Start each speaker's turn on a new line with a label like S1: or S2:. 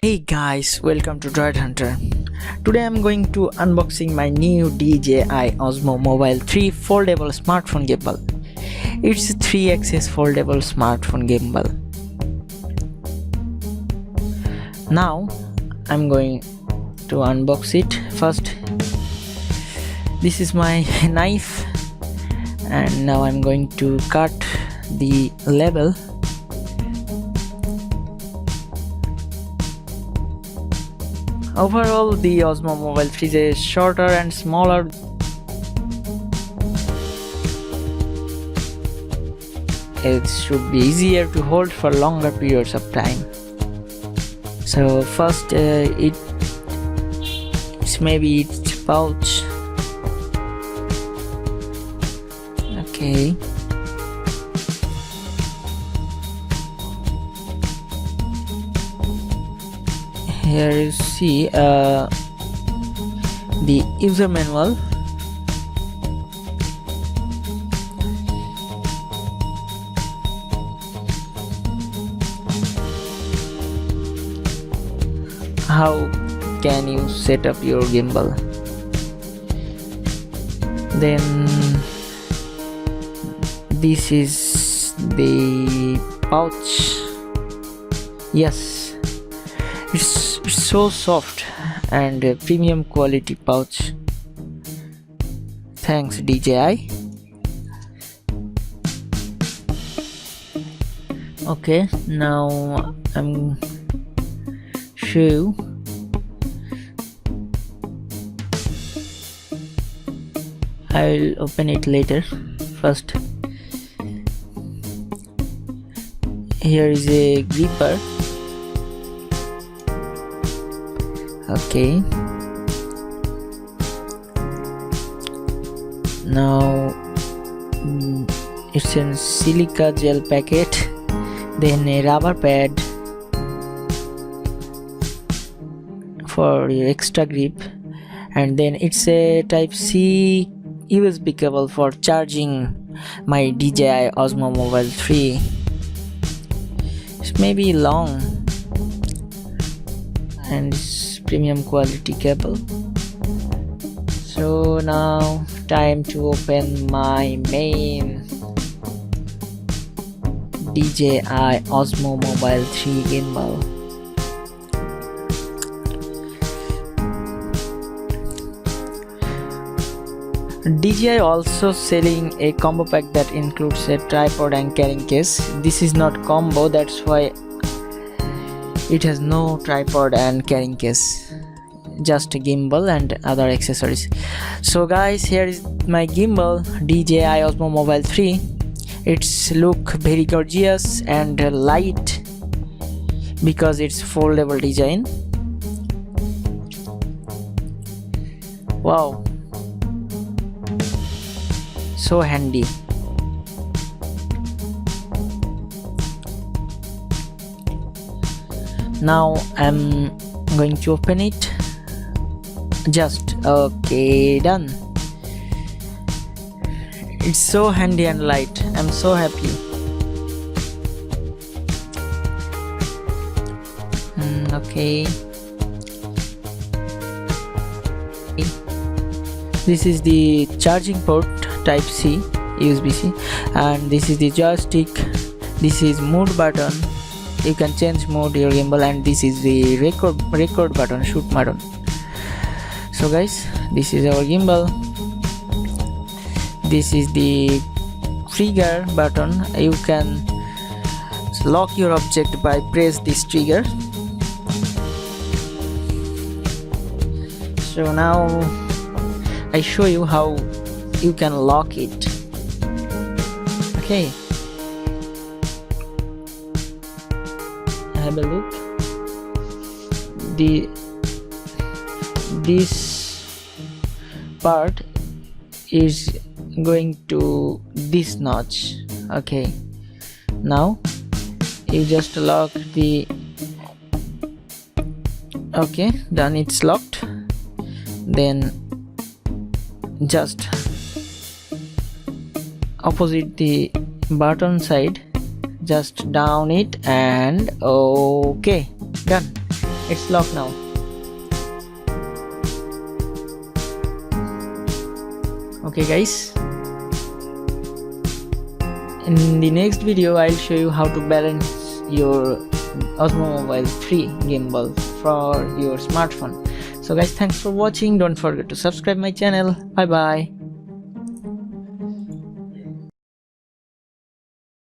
S1: Hey guys, welcome to Droid Hunter. Today I'm going to unboxing my new DJI Osmo Mobile 3 foldable smartphone gimbal. It's a 3-axis foldable smartphone gimbal. Now I'm going to unbox it. First, this is my knife, and now I'm going to cut the label. Overall, the Osmo Mobile 3 is shorter and smaller. It should be easier to hold for longer periods of time. So first, it's maybe its pouch. Okay. Here you see the user manual. How can you set up your gimbal? Then this is the pouch. Yes, it's so soft and a premium quality pouch. Thanks DJI. Okay, now I'm show you. I'll open it later. First, here is a gripper. Okay, now it's a silica gel packet, then a rubber pad for your extra grip, and then it's a Type-C USB cable for charging my DJI Osmo Mobile 3. It's maybe long and it's premium quality cable. So now time to open my main DJI Osmo Mobile 3 gimbal. DJI also selling a combo pack that includes a tripod and carrying case. This is not combo, that's why it has no tripod and carrying case, just a gimbal and other accessories. So guys, here is my gimbal DJI Osmo Mobile 3. It's look very gorgeous and light because it's foldable design. Wow, so handy. Now I'm going to open it. Just okay, done. It's so handy and light. I'm so happy. Okay, this is the charging port, Type-C, USB-C, and this is the joystick. This is mode button. You can change mode your gimbal, and this is the record button, shoot button. So guys, this is our gimbal. This is the trigger button. You can lock your object by press this trigger. So now I show you how you can lock it. Okay, have a look. This part is going to this notch. Okay, now you just lock the. Okay, done, it's locked. Then just opposite the button side, just down it, and okay, done. It's locked now. Okay guys, in the next video I'll show you how to balance your Osmo Mobile 3 gimbal for your smartphone. So guys, thanks for watching. Don't forget to subscribe my channel. Bye bye.